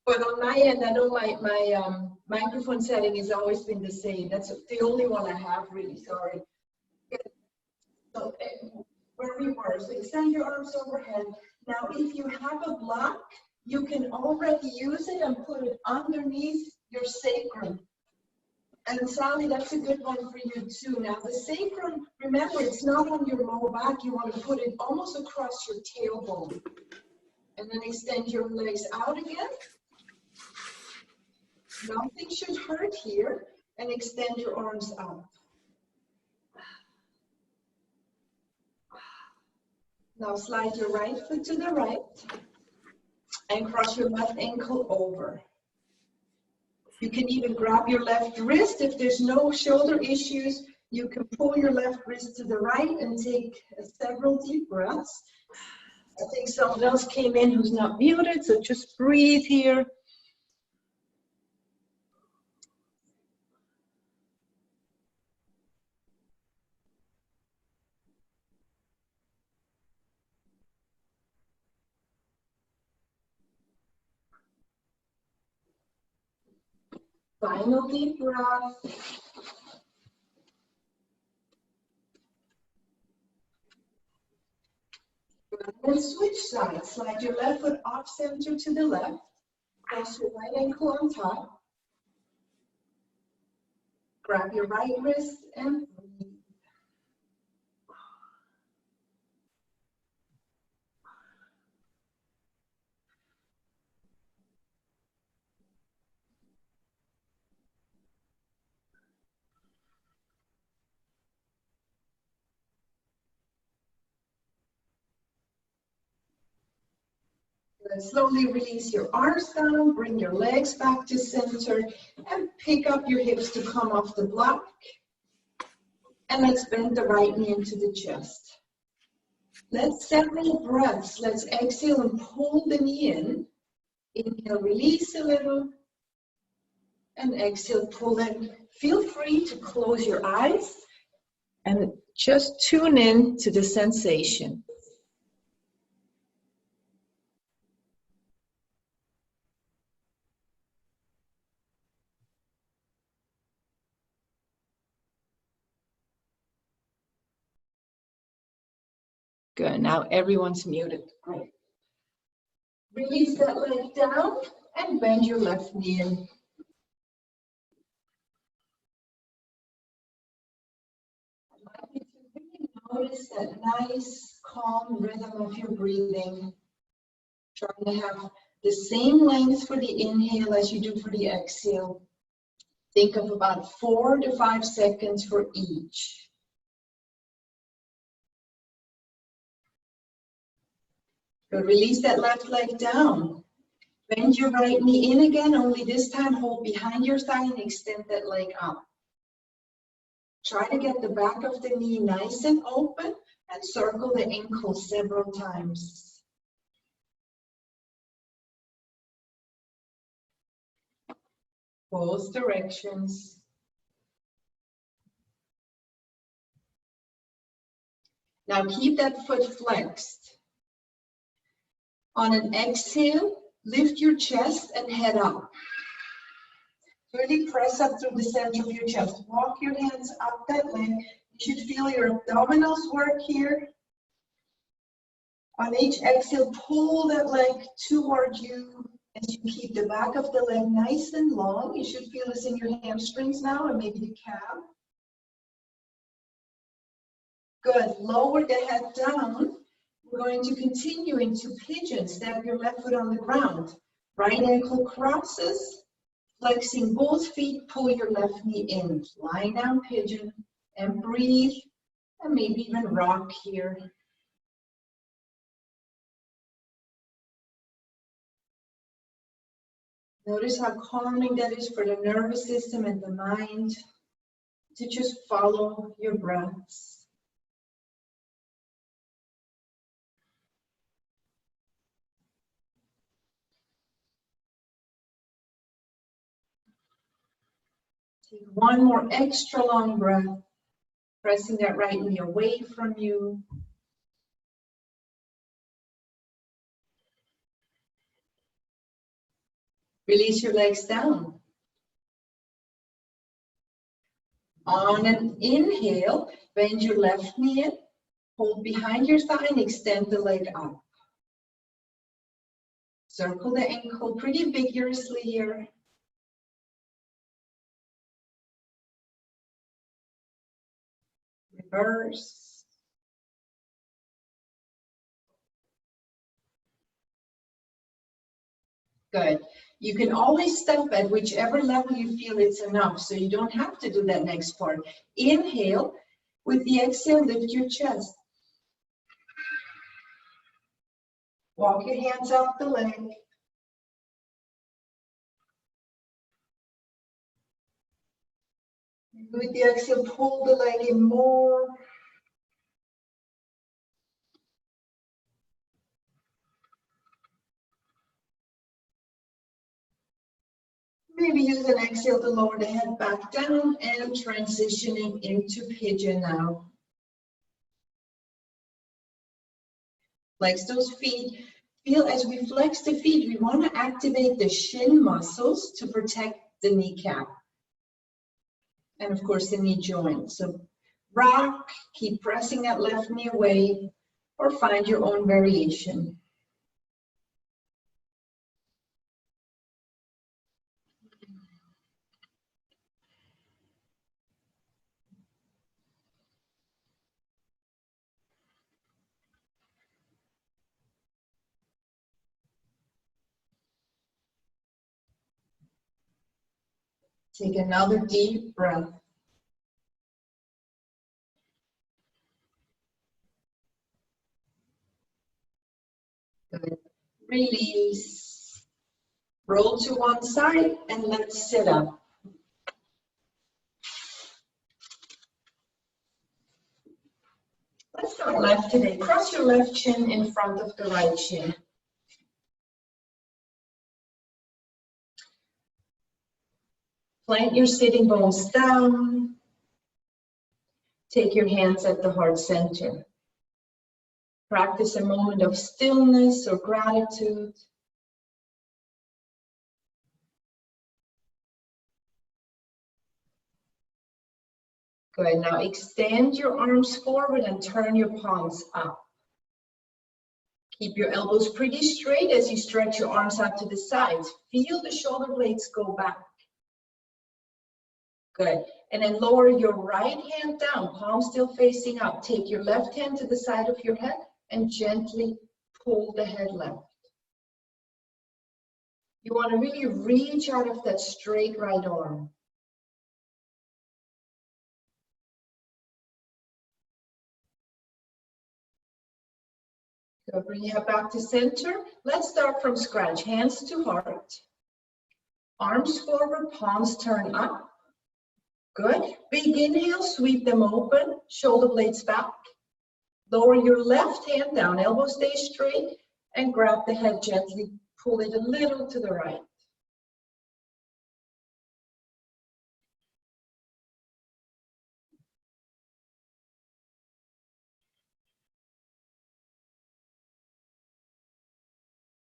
But on my end, I know my microphone setting has always been the same. That's the only one I have, really, sorry. So where we were, so extend your arms overhead. Now, if you have a block, you can already use it and put it underneath your sacrum. And Sally, that's a good one for you too. Now, the sacrum, remember, it's not on your lower back. You want to put it almost across your tailbone. And then extend your legs out again. Nothing should hurt here. And extend your arms up. Now slide your right foot to the right and cross your left ankle over. You can even grab your left wrist. If there's no shoulder issues, you can pull your left wrist to the right and take several deep breaths. I think someone else came in who's not muted, so just breathe here. Final deep breath. And switch sides. Slide your left foot off center to the left. Cross your right ankle on top. Grab your right wrist and breathe. Then slowly release your arms down, bring your legs back to center, and pick up your hips to come off the block. And let's bend the right knee into the chest. Let's several breaths. Let's exhale and pull the knee in. Inhale, release a little. And exhale, pull in. Feel free to close your eyes and just tune in to the sensation. Good, now everyone's muted. Great. Release that leg down and bend your left knee in. I'd like you to really notice that nice, calm rhythm of your breathing. Trying to have the same length for the inhale as you do for the exhale. Think of about 4 to 5 seconds for each. Good. Release that left leg down. Bend your right knee in again, only this time hold behind your thigh and extend that leg up. Try to get the back of the knee nice and open and circle the ankle several times. Both directions. Now keep that foot flexed. On an exhale, lift your chest and head up. Really press up through the center of your chest. Walk your hands up that leg. You should feel your abdominals work here. On each exhale, pull that leg toward you as you keep the back of the leg nice and long. You should feel this in your hamstrings now and maybe the calf. Good. Lower the head down. We're going to continue into pigeon. Step your left foot on the ground. Right ankle crosses. Flexing both feet, pull your left knee in. Lie down pigeon and breathe. And maybe even rock here. Notice how calming that is for the nervous system and the mind to just follow your breaths. Take one more extra long breath, pressing that right knee away from you. Release your legs down. On an inhale, bend your left knee in, hold behind your thigh and extend the leg up. Circle the ankle pretty vigorously here. Reverse. Good. You can always stop at whichever level you feel it's enough, so you don't have to do that next part. Inhale. With the exhale, lift your chest. Walk your hands up the leg. With the exhale, pull the leg in more. Maybe use an exhale to lower the head back down and transitioning into pigeon now. Flex those feet. Feel as we flex the feet, we want to activate the shin muscles to protect the kneecap. And of course the knee joint. So rock, keep pressing that left knee away, or find your own variation. Take another deep breath. Good. Release. Roll to one side and let's sit up. Let's start left today. Cross your left shin in front of the right shin. Plant your sitting bones down. Take your hands at the heart center. Practice a moment of stillness or gratitude. Good. Now extend your arms forward and turn your palms up. Keep your elbows pretty straight as you stretch your arms out to the sides. Feel the shoulder blades go back. Good. And then lower your right hand down, palm still facing up. Take your left hand to the side of your head and gently pull the head left. You want to really reach out of that straight right arm. Good. Bring your head back to center. Let's start from scratch. Hands to heart. Arms forward, palms turn up. Good. Big inhale, sweep them open, shoulder blades back. Lower your left hand down, elbows stay straight, and grab the head gently. Pull it a little to the right.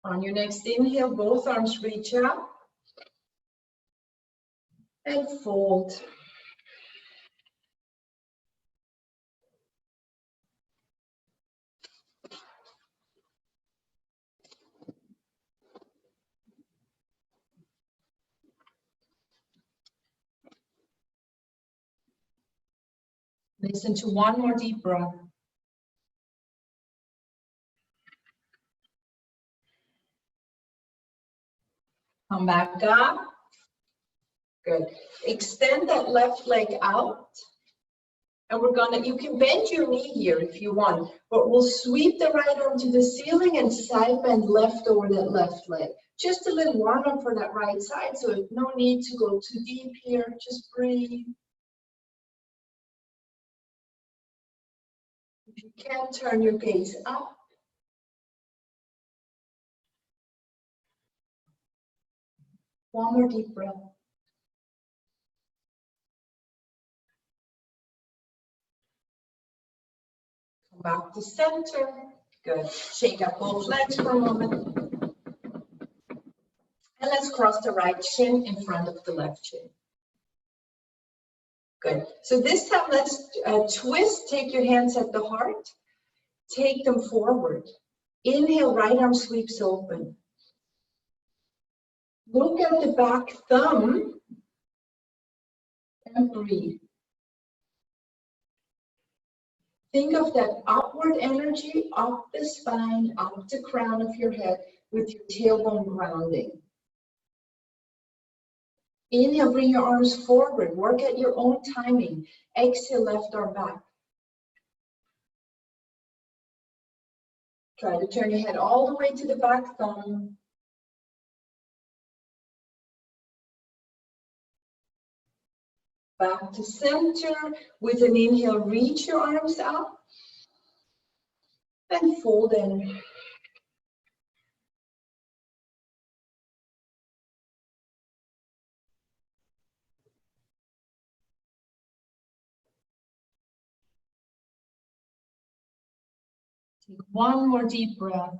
On your next inhale, both arms reach out and fold. Listen to one more deep breath. Come back up. Good. Extend that left leg out. And you can bend your knee here if you want, but we'll sweep the right arm to the ceiling and side bend left over that left leg. Just a little warm up for that right side, so no need to go too deep here. Just breathe. If you can, turn your gaze up. One more deep breath. Come back to center. Good. Shake up both legs for a moment. And let's cross the right shin in front of the left shin. Good. So this time let's twist. Take your hands at the heart. Take them forward. Inhale, right arm sweeps open. Look at the back thumb and breathe. Think of that upward energy up the spine, up the crown of your head with your tailbone grounding. Inhale, bring your arms forward. Work at your own timing. Exhale, left arm back. Try to turn your head all the way to the back thumb. Back to center. With an inhale, reach your arms up and fold in. Take one more deep breath.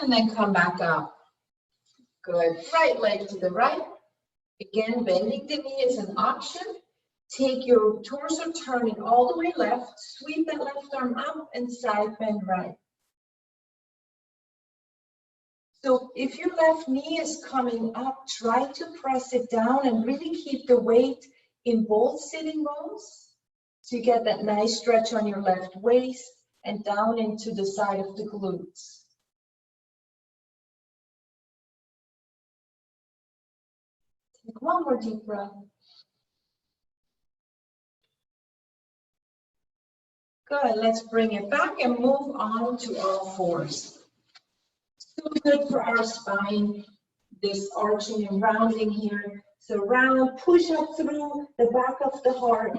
And then come back up. Good. Right leg to the right. Again, bending the knee is an option. Take your torso, turn it all the way left. Sweep that left arm up and side bend right. So if your left knee is coming up, try to press it down and really keep the weight in both sitting bones. So you get that nice stretch on your left waist and down into the side of the glutes. Take one more deep breath. Good, let's bring it back and move on to all fours. So good for our spine, this arching and rounding here. So round, push up through the back of the heart.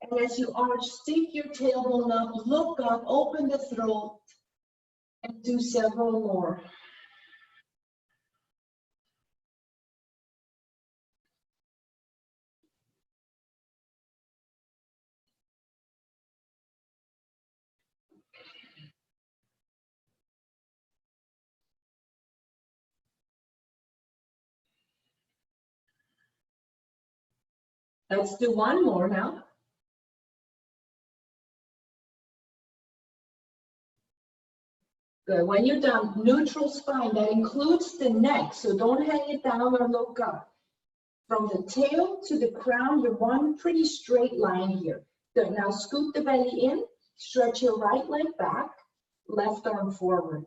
And as you arch, stick your tailbone up, look up, open the throat, and do several more. Let's do one more now. Good. When you're done, neutral spine, that includes the neck, so don't hang it down or look up. From the tail to the crown, you're one pretty straight line here. Good. Now scoop the belly in, stretch your right leg back, left arm forward.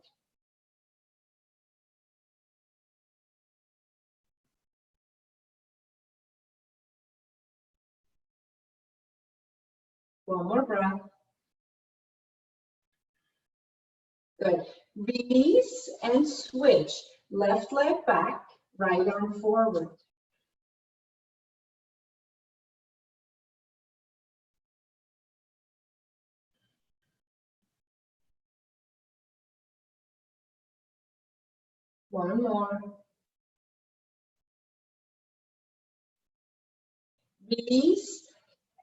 One more breath. Good. Release and switch. Left leg back, right arm forward. One more. Release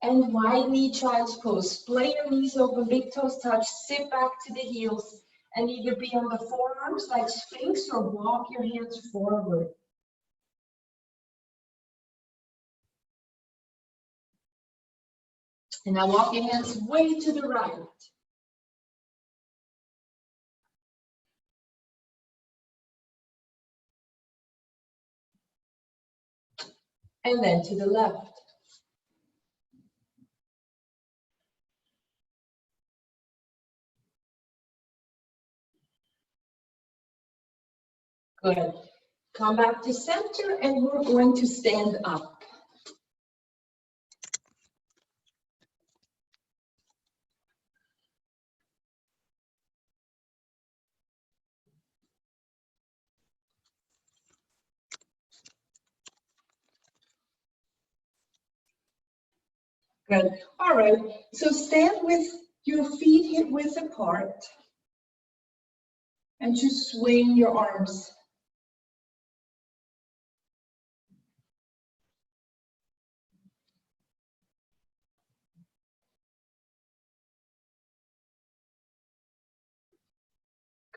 and wide knee child's pose. Splay your knees open, big toes touch, sit back to the heels, and either be on the forearms like Sphinx or walk your hands forward. And now walk your hands way to the right. And then to the left. Good. Come back to center and we're going to stand up. Good. All right. So stand with your feet hip width apart and just swing your arms.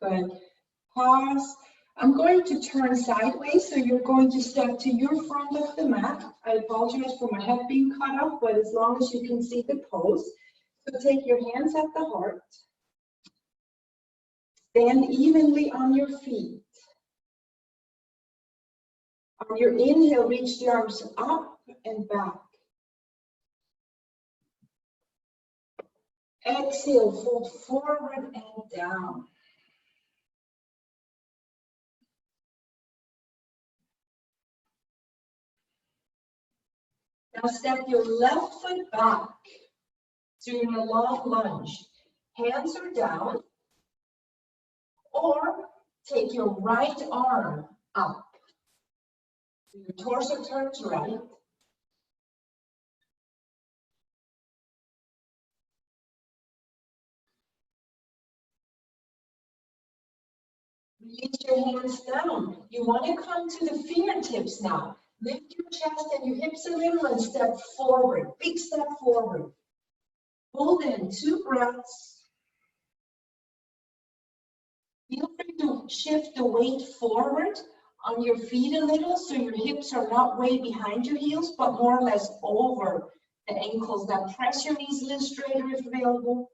Good. Pause. I'm going to turn sideways, so you're going to step to your front of the mat. I apologize for my head being cut off, but as long as you can see the pose. So take your hands at the heart. Stand evenly on your feet. On your inhale, reach the arms up and back. Exhale, fold forward and down. Now step your left foot back, doing a long lunge. Hands are down, or take your right arm up. Your torso turns right. Release your hands down. You want to come to the fingertips now. Lift your chest and your hips a little and step forward. Big step forward. Hold in 2 breaths. Feel free to shift the weight forward on your feet a little so your hips are not way behind your heels, but more or less over the ankles. Now press your knees a little straighter if available.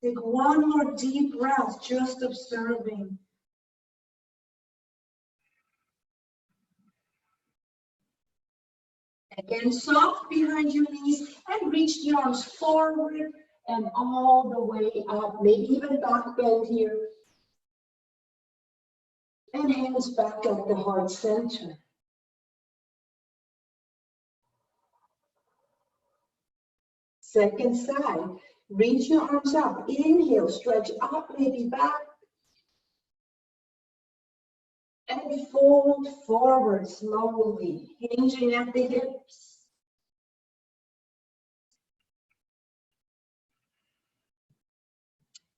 Take one more deep breath, just observing. Again, soft behind your knees and reach the arms forward and all the way up. Maybe even back bend here. And hands back at the heart center. Second side. Reach your arms up. Inhale, stretch up, maybe back. And fold forward slowly, hinging at the hips.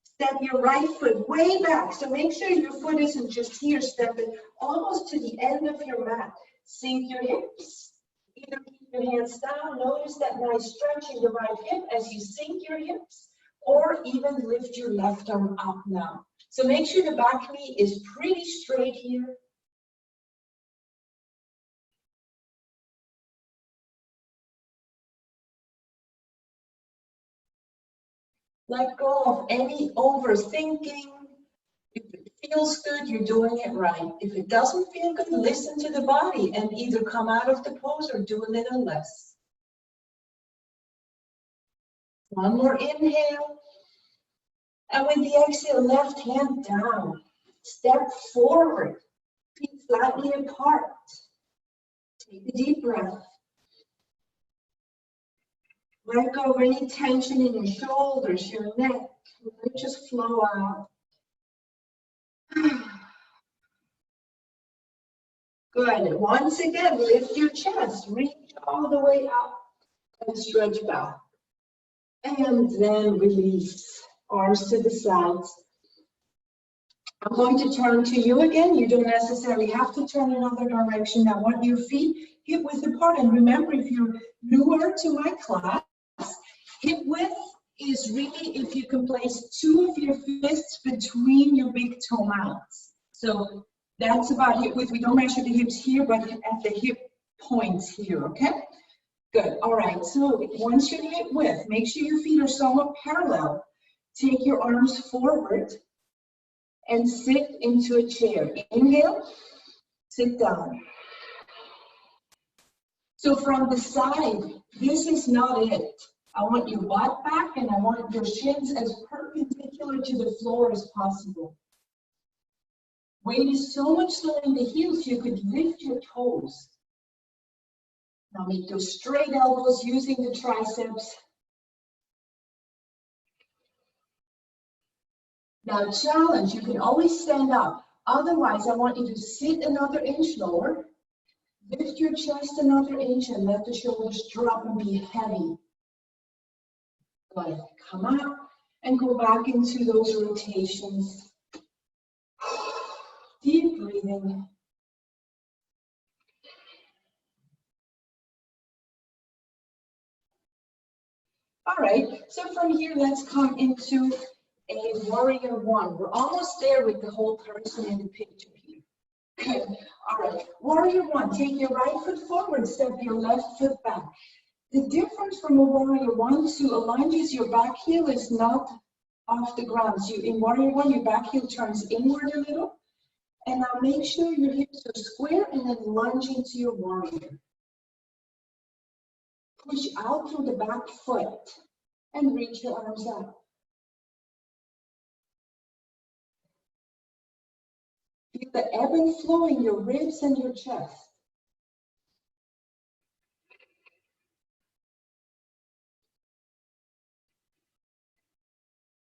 Step your right foot way back. So make sure your foot isn't just here, step it almost to the end of your mat. Sink your hips. Either keep your hands down. Notice that nice stretch in the right hip as you sink your hips, or even lift your left arm up now. So make sure the back knee is pretty straight here. Let go of any overthinking. If it feels good, you're doing it right. If it doesn't feel good, listen to the body and either come out of the pose or do a little less. One more inhale. And with the exhale, left hand down. Step forward. Feet slightly apart. Take a deep breath. Let go of any tension in your shoulders, your neck. Let it just flow out. Good. Once again, lift your chest. Reach all the way up and stretch back. And then release. Arms to the sides. I'm going to turn to you again. You don't necessarily have to turn another direction. I want your feet hip width apart. And remember, if you're newer to my class, hip width is really if you can place 2 of your fists between your big toe mounts. So that's about hip width. We don't measure the hips here, but at the hip points here, okay? Good. All right. So once you're hip width, make sure your feet are somewhat parallel. Take your arms forward and sit into a chair. Inhale, sit down. So from the side, this is not it. I want your butt back and I want your shins as perpendicular to the floor as possible. Weight is so much so in the heels, you could lift your toes. Now make those straight elbows using the triceps. Now challenge, you can always stand up. Otherwise, I want you to sit another inch lower. Lift your chest another inch and let the shoulders drop and be heavy. Good. Come up and go back into those rotations. Deep breathing. All right, so from here, let's come into a warrior one. We're almost there with the whole person in the picture here. Good. All right. Warrior one. Take your right foot forward, step your left foot back. The difference from a warrior one to a lunge is your back heel is not off the ground. So in warrior one, your back heel turns inward a little. And now make sure your hips are square and then lunge into your warrior. Push out through the back foot and reach your arms out. Feel the ebb and flow in your ribs and your chest.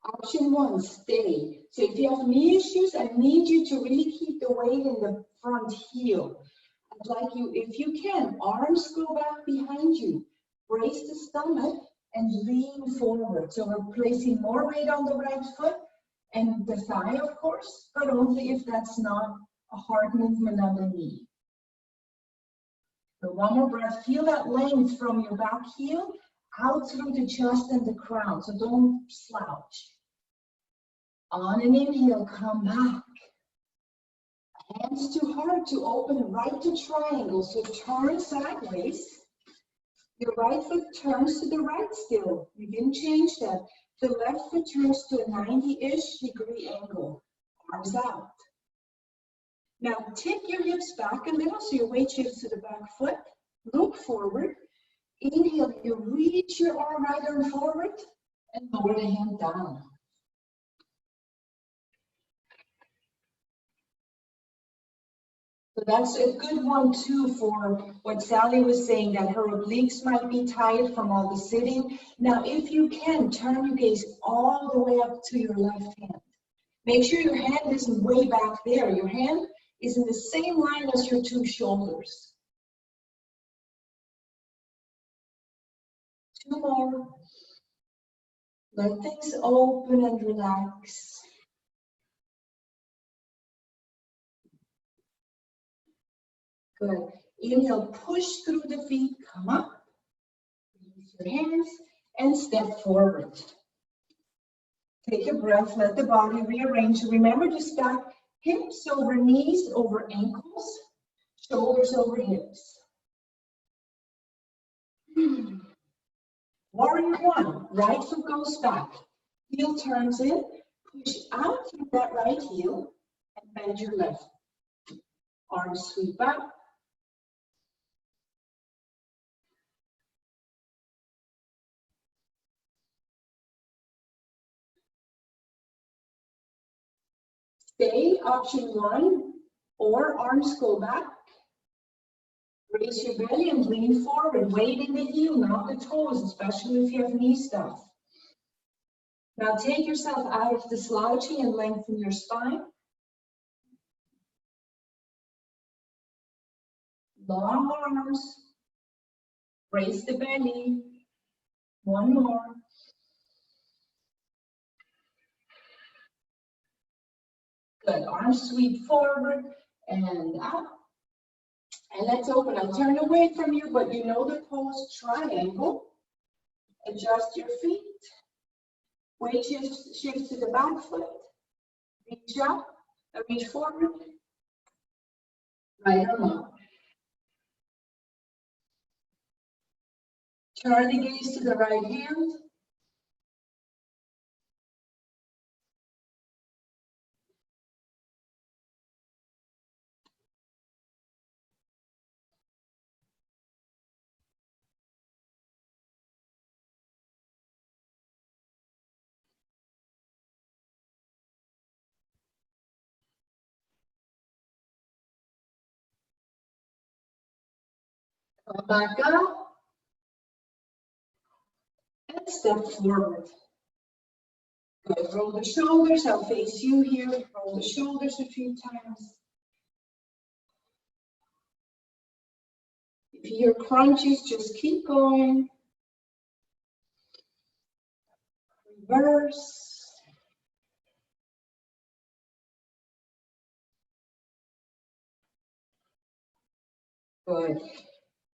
Option one, stay. So if you have knee issues, I need you to really keep the weight in the front heel. I'd like you, if you can, arms go back behind you. Brace the stomach and lean forward. So we're placing more weight on the right foot and the thigh, of course, but only if that's not a hard movement on the knee. So one more breath. Feel that length from your back heel out through the chest and the crown. So don't slouch. On an inhale, come back. Hands to heart to open right to triangle. So turn sideways. Your right foot turns to the right still. You didn't change that. The left foot turns to a 90-ish degree angle. Arms out. Now tip your hips back a little so your weight shifts to the back foot. Look forward. Inhale, you reach your right arm forward and lower the hand down. So that's a good one too for what Sally was saying, that her obliques might be tired from all the sitting. Now, if you can, turn your gaze all the way up to your left hand. Make sure your hand isn't way back there. Your hand is in the same line as your two shoulders. Two more. Let things open and relax. Good. Inhale, push through the feet, come up. Release your hands and step forward. Take a breath, let the body rearrange. Remember to stack hips over knees, over ankles, shoulders over hips. Warrior one, right foot goes back. Heel turns in, push out through that right heel and bend your left. Arms sweep up. Stay, option one, or arms go back. Raise your belly and lean forward. Weight in the heel, not the toes, especially if you have knee stuff. Now take yourself out of the slouching and lengthen your spine. Long arms. Raise the belly. One more. Good. Arms sweep forward and up. And let's open. I'll turn away from you, but you know the pose, triangle. Adjust your feet. Weight shift to the back foot. Reach up, reach forward. Right arm up. Turn the gaze to the right hand. Come back up. And step forward. Good. Roll the shoulders. I'll face you here. Roll the shoulders a few times. If you hear crunches, just keep going. Reverse. Good.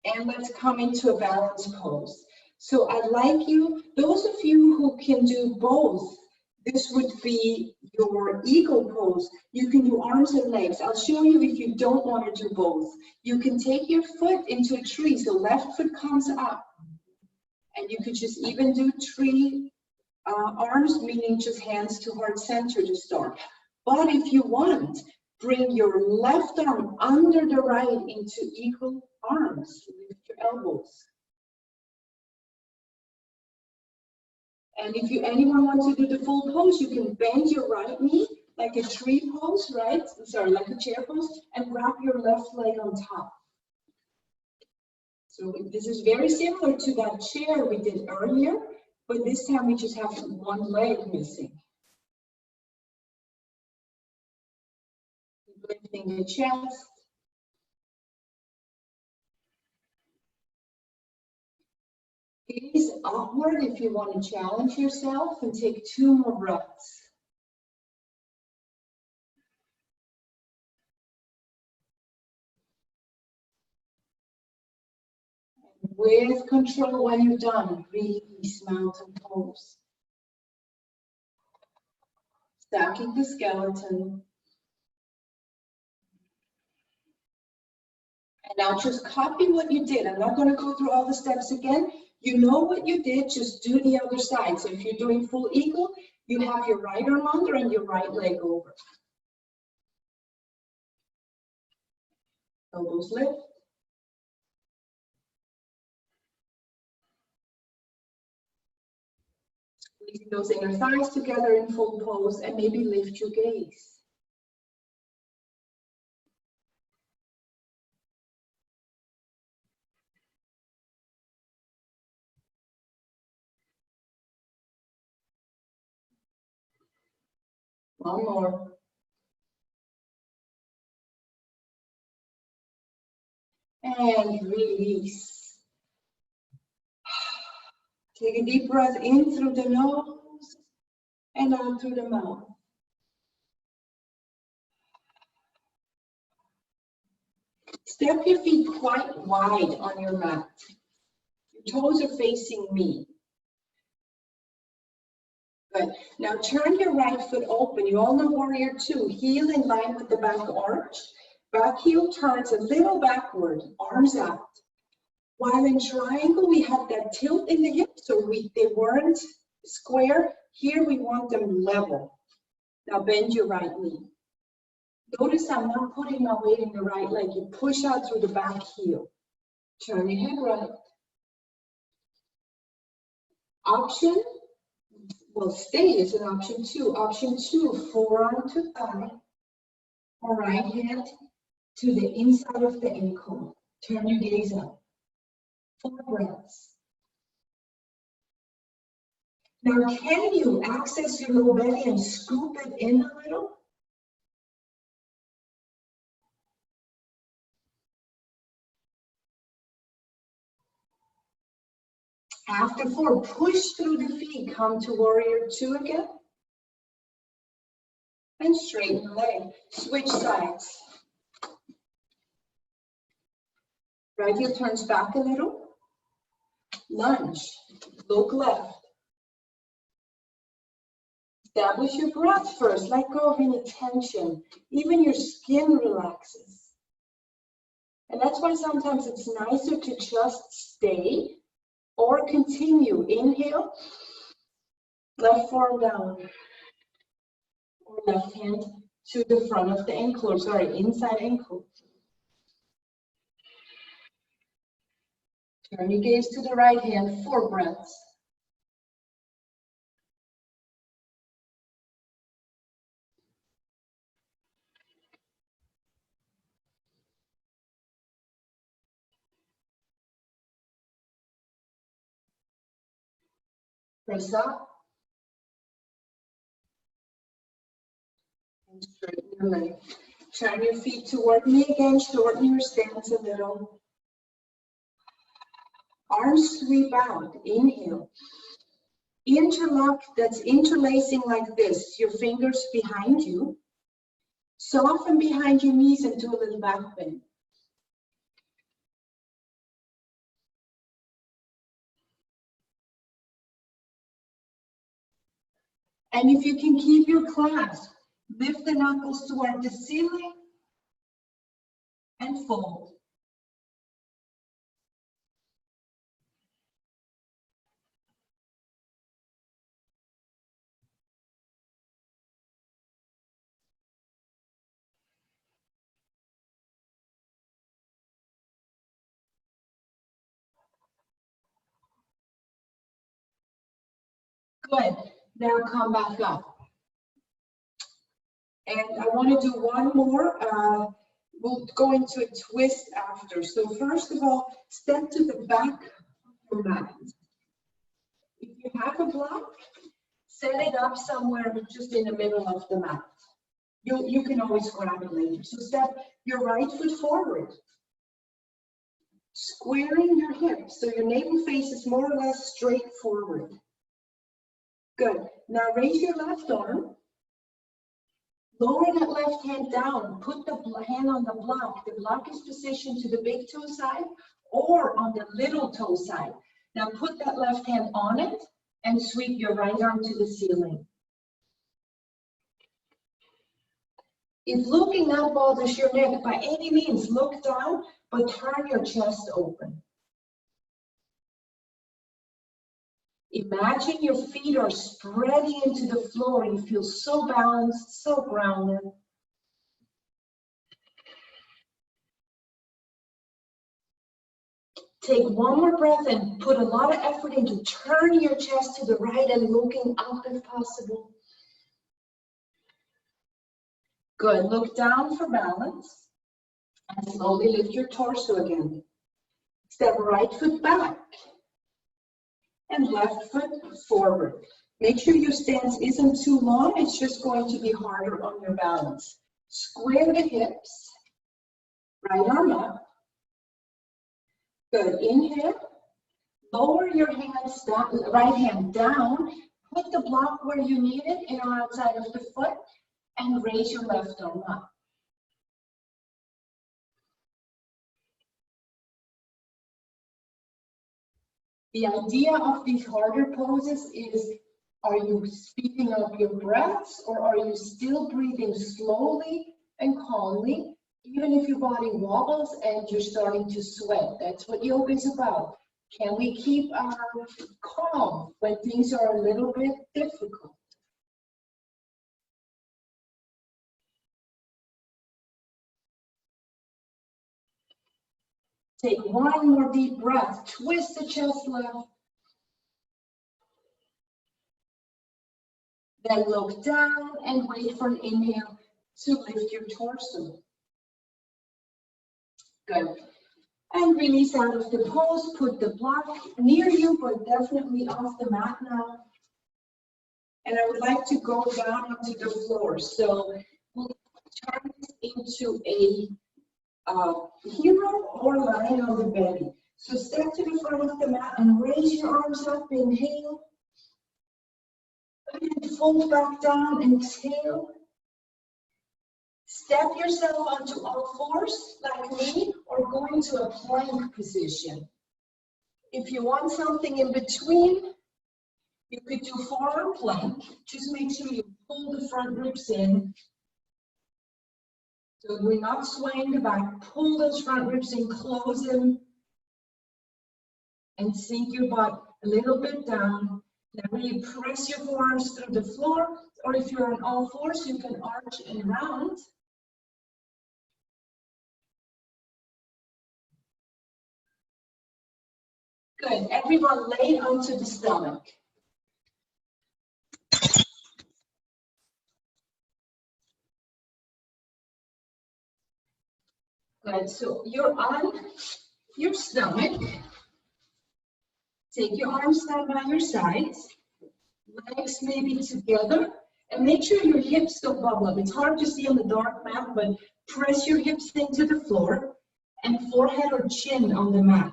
And let's come into a balance pose. So I'd like you, those of you who can do both This would be your eagle pose. You can do arms and legs. I'll show you if you don't want to do both. You can take your foot into a tree, so left foot comes up. And you could just even do tree arms, meaning just hands to heart center to start. But if you want, bring your left arm under the right into eagle arms. Lift your elbows. And if anyone wants to do the full pose, you can bend your right knee like a tree pose, right? Sorry, like a chair pose, and wrap your left leg on top. So this is very similar to that chair we did earlier, but this time we just have one leg missing. Lifting the chest. Gaze upward if you want to challenge yourself, and take 2 more breaths. And with control, when you're done, release mountain pose. Stacking the skeleton. And now just copy what you did. I'm not going to go through all the steps again. You know what you did, just do the other side. So if you're doing full eagle, you have your right arm under and your right leg over. Elbows lift. Squeezing those inner thighs together in full pose, and maybe lift your gaze. One more. And release. Take a deep breath in through the nose and out through the mouth. Step your feet quite wide on your mat. Your toes are facing me. Good. Now turn your right foot open. You all know warrior 2. Heel in line with the back arch. Back heel turns a little backward, arms out. While in triangle, we have that tilt in the hips, so they weren't square. Here we want them level. Now bend your right knee. Notice I'm not putting my weight in the right leg. You push out through the back heel. Turn your head right. Option, well, stay is an option 2. Option 2, forearm to thigh, or right hand to the inside of the ankle. Turn your gaze up. 4 breaths. Now, can you access your low belly and scoop it in a little? After 4, push through the feet. Come to warrior 2 again. And straighten the leg. Switch sides. Right heel turns back a little. Lunge. Look left. Establish your breath first. Let go of any tension. Even your skin relaxes. And that's why sometimes it's nicer to just stay or continue. Inhale. Left forearm down. Or left hand to the front of the ankle, or sorry, inside ankle. Turn your gaze to the right hand, 4 breaths. Press up. And straighten your leg. Turn your feet toward me again, shorten your stance a little. Arms sweep out, inhale. Interlock, that's interlacing like this, your fingers behind you. Soften behind your knees and do a little back bend. And if you can keep your clasp, lift the knuckles toward the ceiling and fold. Good. Now come back up. And I want to do one more. We'll go into a twist after. So first of all, step to the back of your mat. If you have a block, set it up somewhere just in the middle of the mat. You can always grab it later. So step your right foot forward. Squaring your hips so your navel face is more or less straight forward. Good. Now raise your left arm. Lower that left hand down. Put the hand on the block. The block is positioned to the big toe side or on the little toe side. Now put that left hand on it and sweep your right arm to the ceiling. If looking up bothers your neck, by any means, look down, but turn your chest open. Imagine your feet are spreading into the floor. You feel so balanced, so grounded. Take one more breath and put a lot of effort into turning your chest to the right and looking up if possible. Good. Look down for balance and slowly lift your torso again. Step right foot back and left foot forward. Make sure your stance isn't too long. It's just going to be harder on your balance. Square the hips. Right arm up. Good. Inhale. Lower your hands down, right hand down. Put the block where you need it, in or outside of the foot, and raise your left arm up. The idea of these harder poses is, are you speeding up your breaths or are you still breathing slowly and calmly, even if your body wobbles and you're starting to sweat? That's what yoga is about. Can we keep our calm when things are a little bit difficult? Take one more deep breath. Twist the chest left. Then look down and wait for an inhale to lift your torso. Good. And release out of the pose. Put the block near you, but definitely off the mat now. And I would like to go down onto the floor. So we'll turn this into a hero or lying on the belly. So step to the front of the mat and raise your arms up. Inhale. And fold back down. Exhale. Step yourself onto all fours like me, or go into a plank position. If you want something in between, you could do forward plank. Just make sure you pull the front ribs in. So we're not swaying the back. Pull those front ribs in, close them, and sink your butt a little bit down. Now really press your forearms through the floor, or if you're on all fours, you can arch and round. Good. Everyone lay onto the stomach. Good. So you're on your stomach. Take your arms down by your sides. Legs maybe together. And make sure your hips don't bubble up. It's hard to see on the dark mat, but press your hips into the floor and forehead or chin on the mat.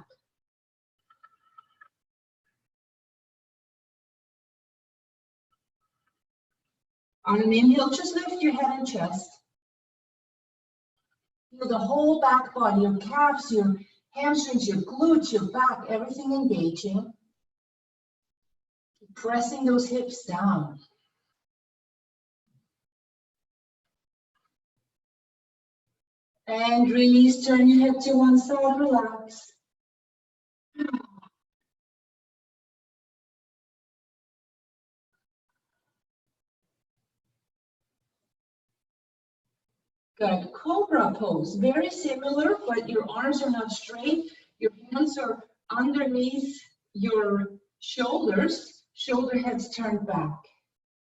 On an inhale, just lift your head and chest. Feel the whole back body, your calves, your hamstrings, your glutes, your back, everything engaging. Keep pressing those hips down. And release, turn your head to one side, relax. Good. Cobra pose, very similar, but your arms are not straight. Your hands are underneath your shoulders, shoulder heads turned back.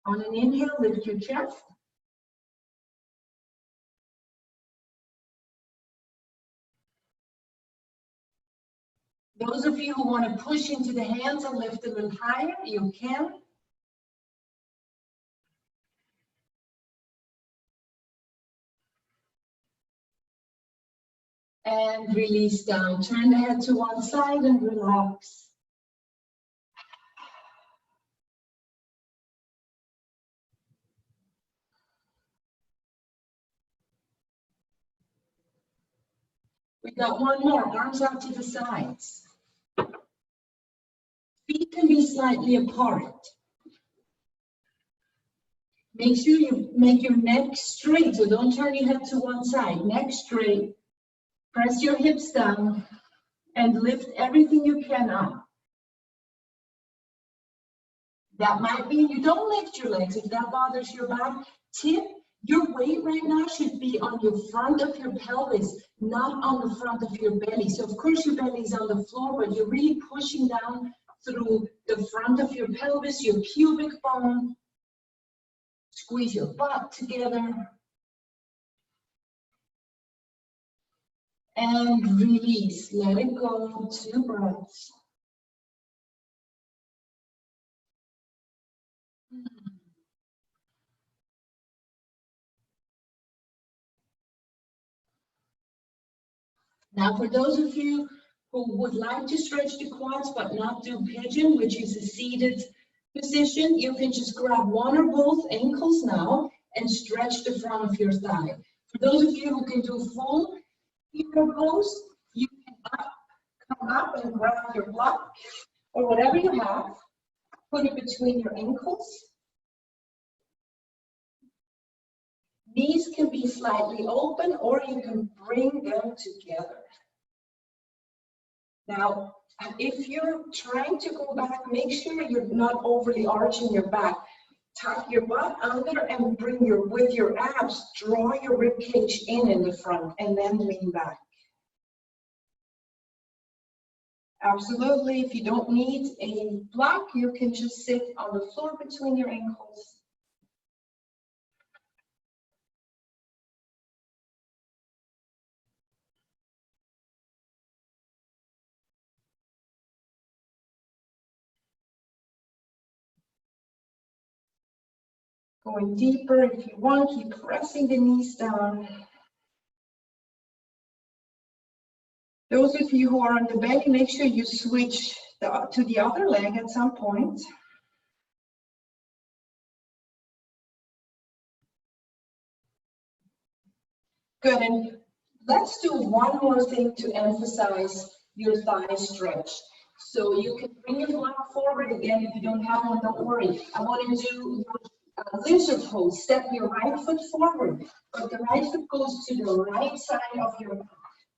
On an inhale, lift your chest. Those of you who want to push into the hands and lift a little higher, you can. And release down. Turn the head to one side and relax. We got one more, arms out to the sides. Feet can be slightly apart. Make sure you make your neck straight, so don't turn your head to one side. Neck straight. Press your hips down and lift everything you can up. That might mean you don't lift your legs if that bothers your back. Tip, your weight right now should be on your front of your pelvis, not on the front of your belly. So of course your belly is on the floor, but you're really pushing down through the front of your pelvis, your pubic bone. Squeeze your butt together. And release, let it go, 2 breaths. Now, for those of you who would like to stretch the quads but not do pigeon, which is a seated position, you can just grab one or both ankles now and stretch the front of your thigh. For those of you who can do full Cobra pose, you can come up and grab your block or whatever you have, put it between your ankles. Knees can be slightly open or you can bring them together. Now, if you're trying to go back, make sure you're not overly arching your back. Tuck your butt under and bring with your abs, draw your rib cage in the front and then lean back. Absolutely, if you don't need a block, you can just sit on the floor between your ankles. Going deeper if you want, keep pressing the knees down. Those of you who are on the back, make sure you switch to the other leg at some point. Good, and let's do one more thing to emphasize your thigh stretch. So you can bring your block forward again. If you don't have one, don't worry. I want to do lizard pose. Step your right foot forward, but the right foot goes to the right side of your mat.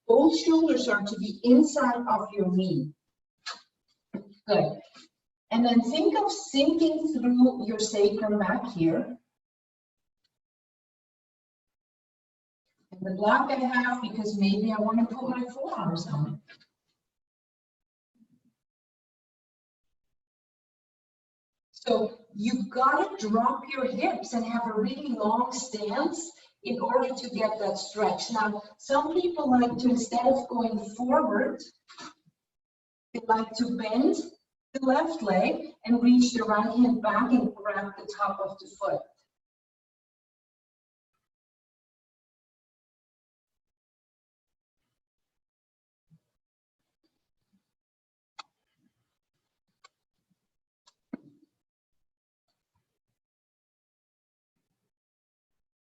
Both shoulders are to the inside of your knee. Good. And then think of sinking through your sacrum back here. And the block I have, because maybe I want to put my forearms on it. So you've got to drop your hips and have a really long stance in order to get that stretch. Now, some people like to, instead of going forward, they like to bend the left leg and reach the right hand back and grab the top of the foot.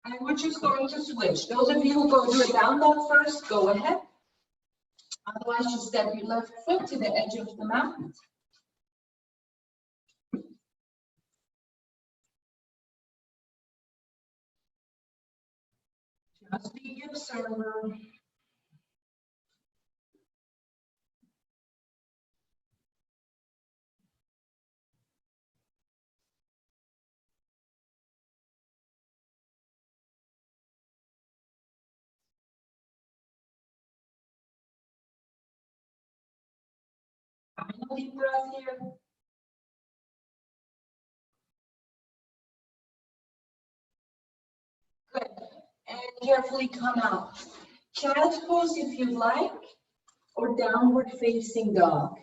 And we're just going to switch. Those of you who go to a down dog first, go ahead. Otherwise, just step your left foot to the edge of the mat. Just be the observer. Final deep breath here. Good. And carefully come out. Child's pose if you'd like, or downward facing dog.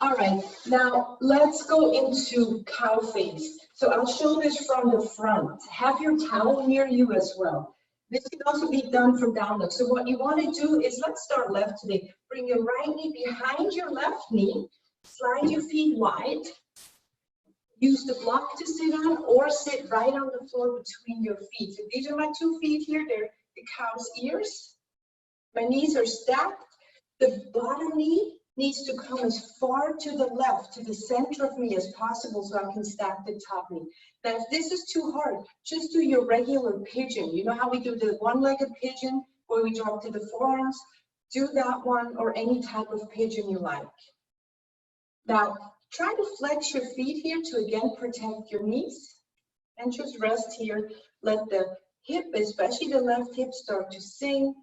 All right, now let's go into cow face. So I'll show this from the front. Have your towel near you as well. This can also be done from down dog. So what you want to do is, let's start left today. Bring your right knee behind your left knee. Slide your feet wide. Use the block to sit on, or sit right on the floor between your feet. So these are my 2 feet here. They're the cow's ears. My knees are stacked. The bottom knee needs to come as far to the left, to the center of me as possible, so I can stack the top knee. Now, if this is too hard, just do your regular pigeon. You know how we do the one-legged pigeon, where we drop to the forearms? Do that one, or any type of pigeon you like. Now, try to flex your feet here to again protect your knees, and just rest here. Let the hip, especially the left hip, start to sink.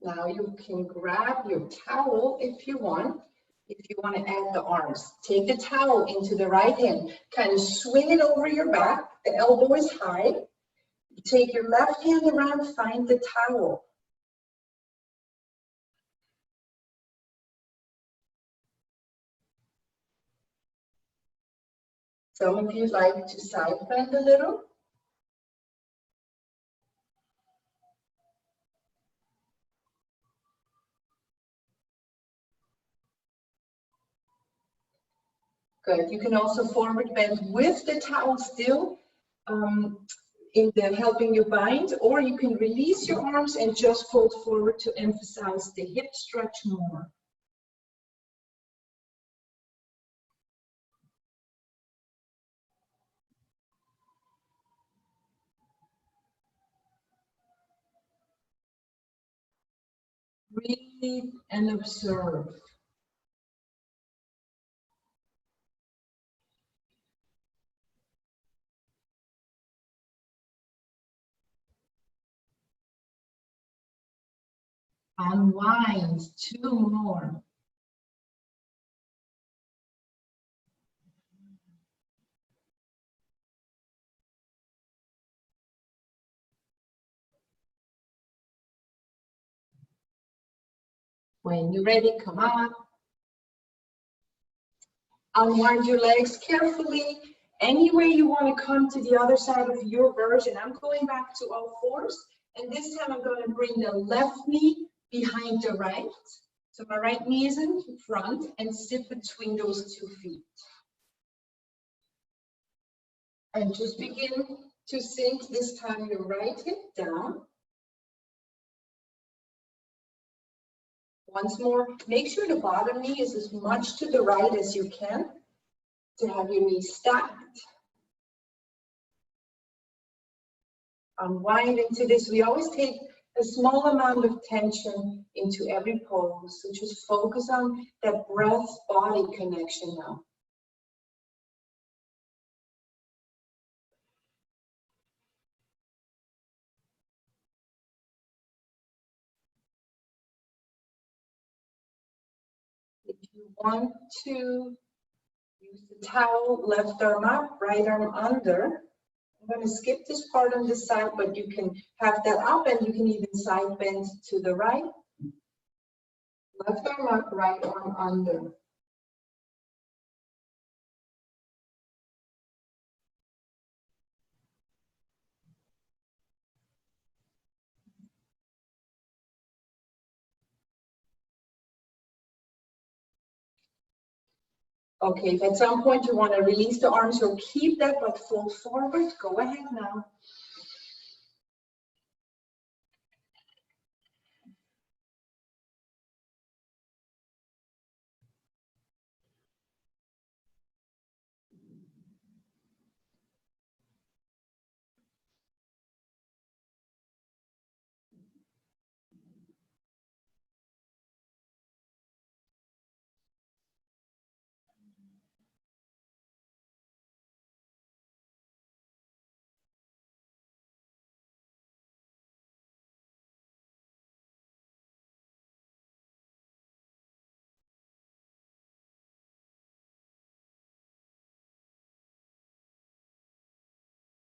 Now you can grab your towel if you want. If you want to add the arms, take the towel into the right hand, kind of swing it over your back. The elbow is high. Take your left hand around, find the towel. Some of you like to side bend a little. Good. You can also forward bend with the towel still in the helping you bind, or you can release your arms and just fold forward to emphasize the hip stretch more. Breathe and observe. Unwind, 2 more. When you're ready, come up. Unwind your legs carefully. Any way you want to come to the other side of your version. I'm going back to all fours, and this time I'm going to bring the left knee behind the right. So my right knee is in front and sit between those 2 feet. And just begin to sink, this time your right hip down. Once more, make sure the bottom knee is as much to the right as you can to have your knees stacked. Unwind into this. We always take a small amount of tension into every pose. So just focus on that breath-body connection now. If you want to use the towel, left arm up, right arm under. I'm going to skip this part on this side, but you can have that up, and you can even side bend to the right. Left arm up, right arm under. Okay, if at some point you want to release the arms or keep that but fold forward, go ahead now.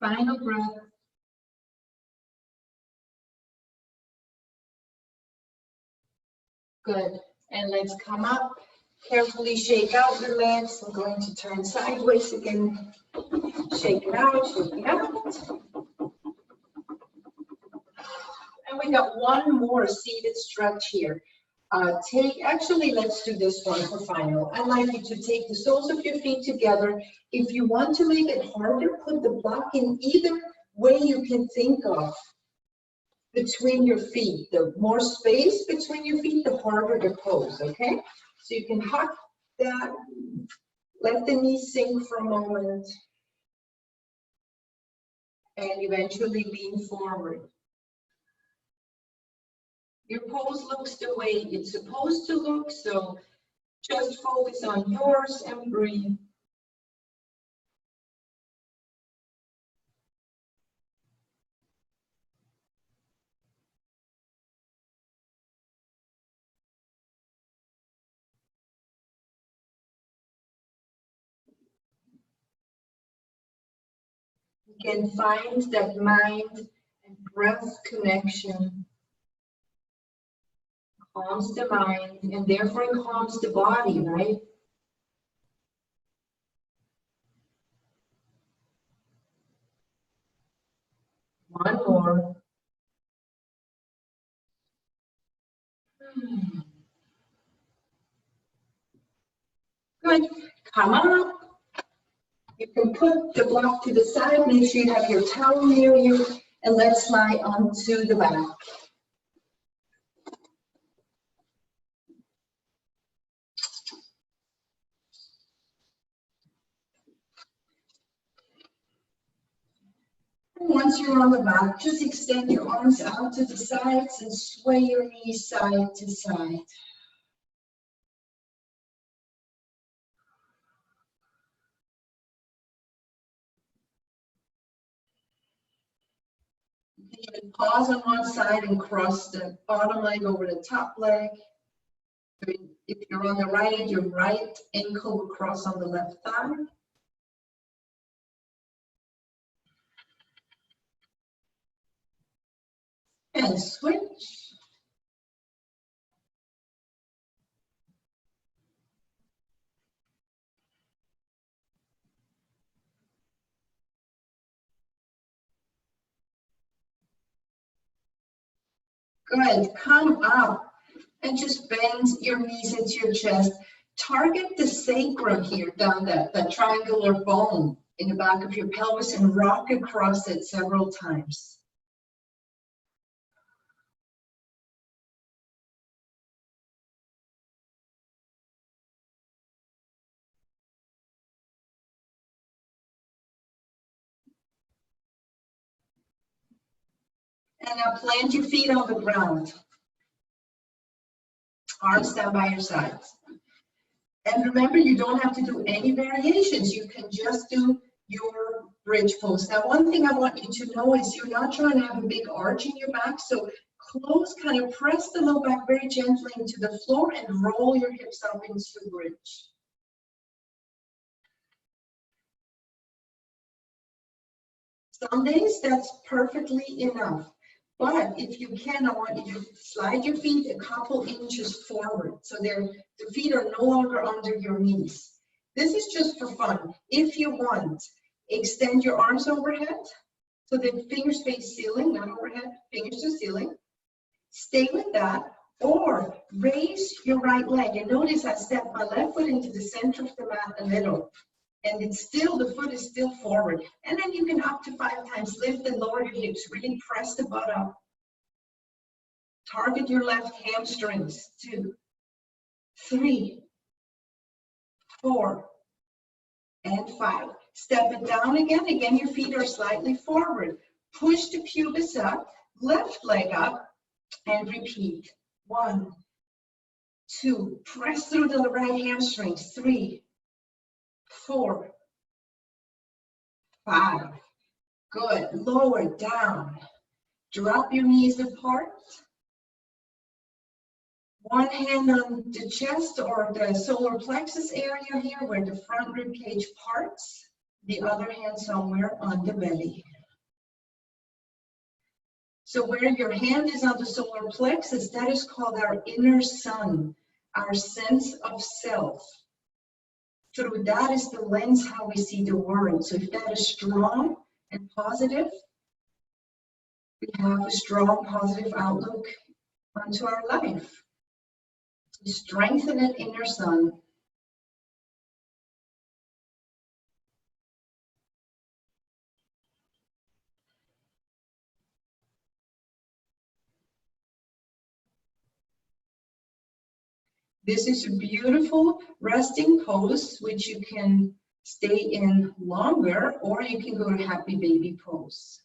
Final breath. Good. And let's come up. Carefully shake out your legs. I'm going to turn sideways again. Shake it out, shake it out. And we got one more seated stretch here. Actually, let's do this one for final. I'd like you to take the soles of your feet together. If you want to make it harder, put the block in either way you can think of between your feet. The more space between your feet, the harder the pose, okay? So you can hug that, let the knees sink for a moment, and eventually lean forward. Your pose looks the way it's supposed to look, so just focus on yours and breathe. You can find that mind and breath connection. Calms the mind and therefore calms the body, right? One more. Good. Come up. You can put the block to the side. Make sure you have your towel near you, and let's lie onto the back. Once you're on the back, just extend your arms out to the sides and sway your knees side to side. You can pause on one side and cross the bottom leg over the top leg. If you're on the right, your right ankle will cross on the left thigh. And switch. Good. Come up and just bend your knees into your chest. Target the sacrum here, down that triangular bone in the back of your pelvis, and rock across it several times. And now plant your feet on the ground. Arms down by your sides. And remember, you don't have to do any variations. You can just do your bridge pose. Now, one thing I want you to know is you're not trying to have a big arch in your back. So close, kind of press the low back very gently into the floor and roll your hips up into bridge. Some days that's perfectly enough. But if you can, I want you to slide your feet a couple inches forward so the feet are no longer under your knees. This is just for fun. If you want, extend your arms overhead so the fingers face ceiling, not overhead, fingers to ceiling. Stay with that, Or raise your right leg. And notice I step my left foot into the center of the mat a little. And it's still, the foot is still forward. And then you can up to 5 times lift and lower your hips. Really press the butt up. Target your left hamstrings. 2, 3, 4, and 5. Step it down again. Again, your feet are slightly forward. Push the pubis up, left leg up, and repeat. 1, 2. Press through the right hamstrings. 3, 4, 5. Good. Lower down. Drop your knees apart. One hand on the chest or the solar plexus area here where the front rib cage parts. The other hand somewhere on the belly. So where your hand is on the solar plexus, that is called our inner sun, our sense of self. Through that is the lens how we see the world. So if that is strong and positive, we have a strong positive outlook onto our life. To strengthen that inner sun. This is a beautiful resting pose, which you can stay in longer, or you can go to happy baby pose.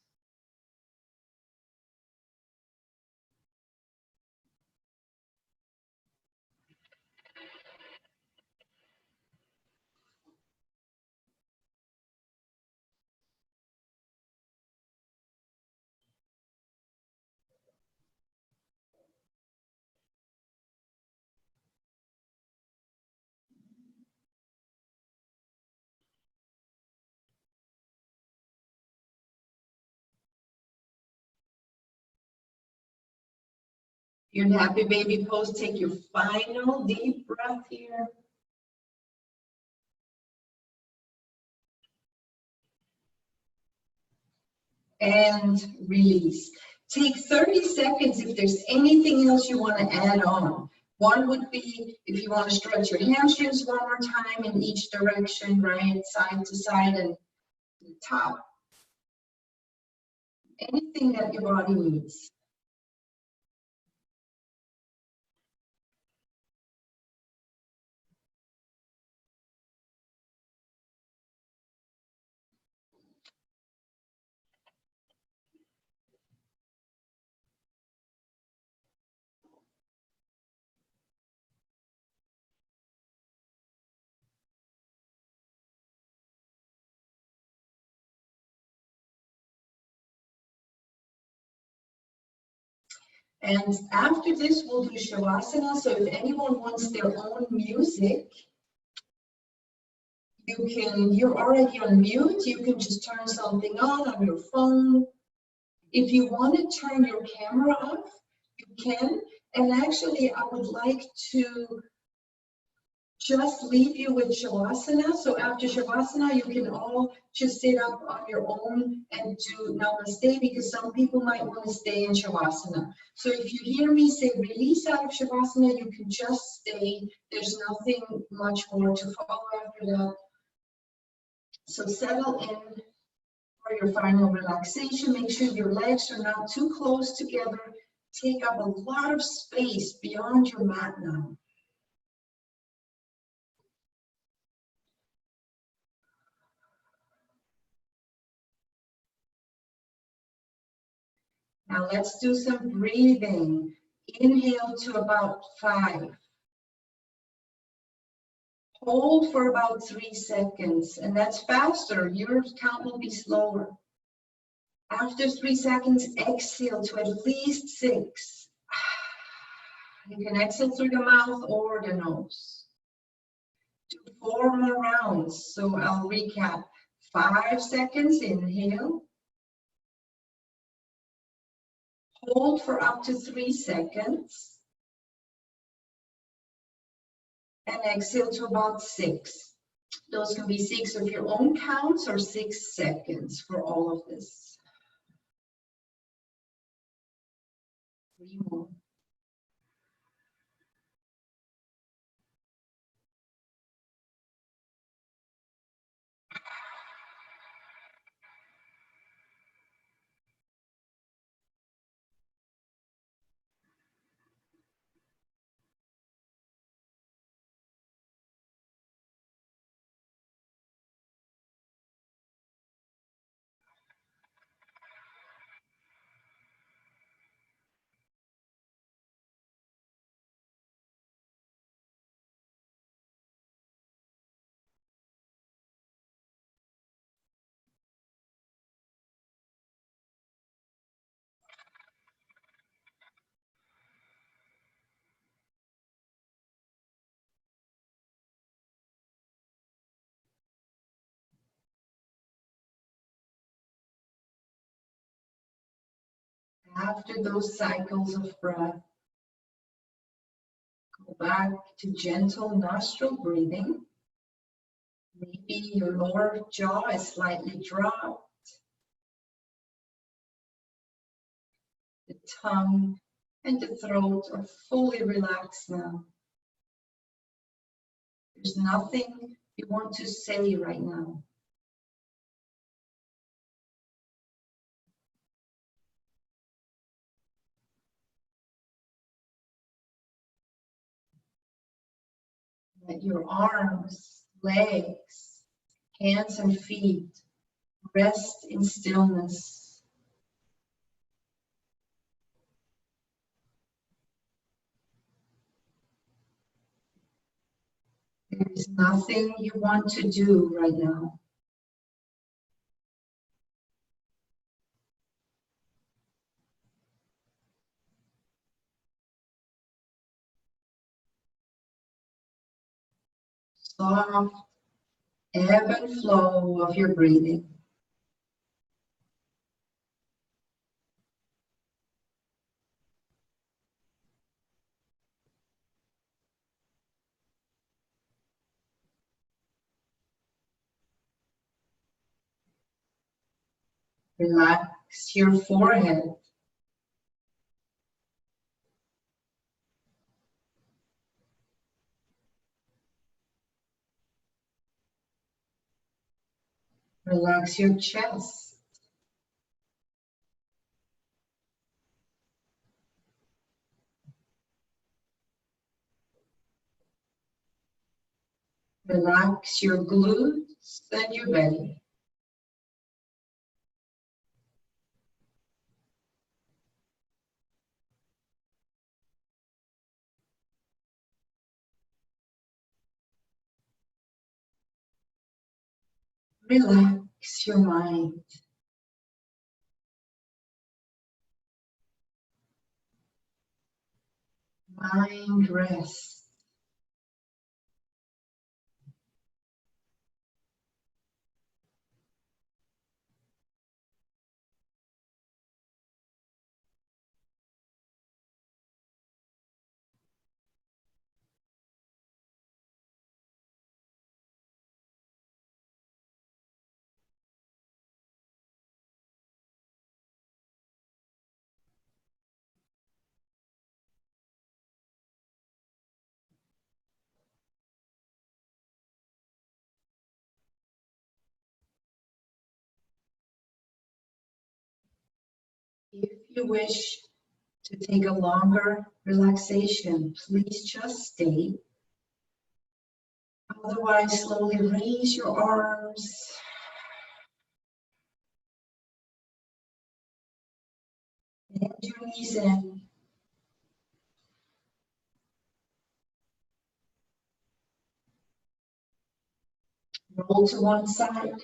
You're in happy baby pose. Take your final deep breath here. And release. Take 30 seconds if there's anything else you want to add on. One would be if you want to stretch your hamstrings one more time in each direction, right? Side to side and to the top. Anything that your body needs. And after this, we'll do Shavasana. So if anyone wants their own music, you're already on mute. You can just turn something on your phone. If you want to turn your camera off, you can. And actually, I would like to just leave you with Shavasana. So after Shavasana, you can all just sit up on your own and do Namaste, because some people might want to stay in Shavasana. So if you hear me say release out of Shavasana, you can just stay. There's nothing much more to follow after that. So settle in for your final relaxation. Make sure your legs are not too close together. Take up a lot of space beyond your mat now. Now let's do some breathing. Inhale to about 5. Hold for about 3 seconds, and that's faster. Your count will be slower. After 3 seconds, exhale to at least 6. You can exhale through the mouth or the nose. Do 4 more rounds. So I'll recap. 5 seconds, inhale. Hold for up to 3 seconds. And exhale to about 6. Those can be 6 of your own counts or 6 seconds for all of this. 3 more. After those cycles of breath, go back to gentle nostril breathing. Maybe your lower jaw is slightly dropped. The tongue and the throat are fully relaxed now. There's nothing you want to say right now. Let your arms, legs, hands and feet rest in stillness. There is nothing you want to do right now. Soft ebb and flow of your breathing. Relax your forehead. Relax your chest. Relax your glutes and your belly. Relax your mind. Mind rest. If you wish to take a longer relaxation, please just stay. Otherwise, slowly raise your arms. Bend your knees in. Roll to one side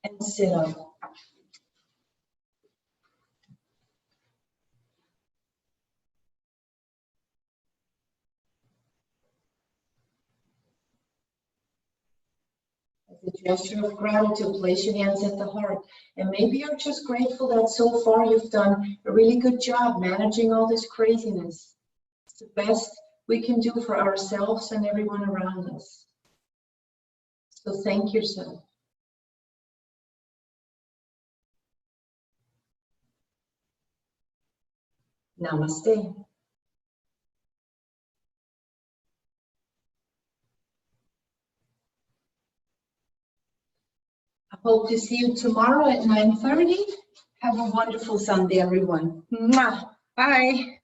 and sit up. As a gesture of gratitude, place your hands at the heart. And maybe you're just grateful that so far you've done a really good job managing all this craziness. It's the best we can do for ourselves and everyone around us. So thank yourself. Namaste. I hope to see you tomorrow at 9:30. Have a wonderful Sunday, everyone. Mwah. Bye.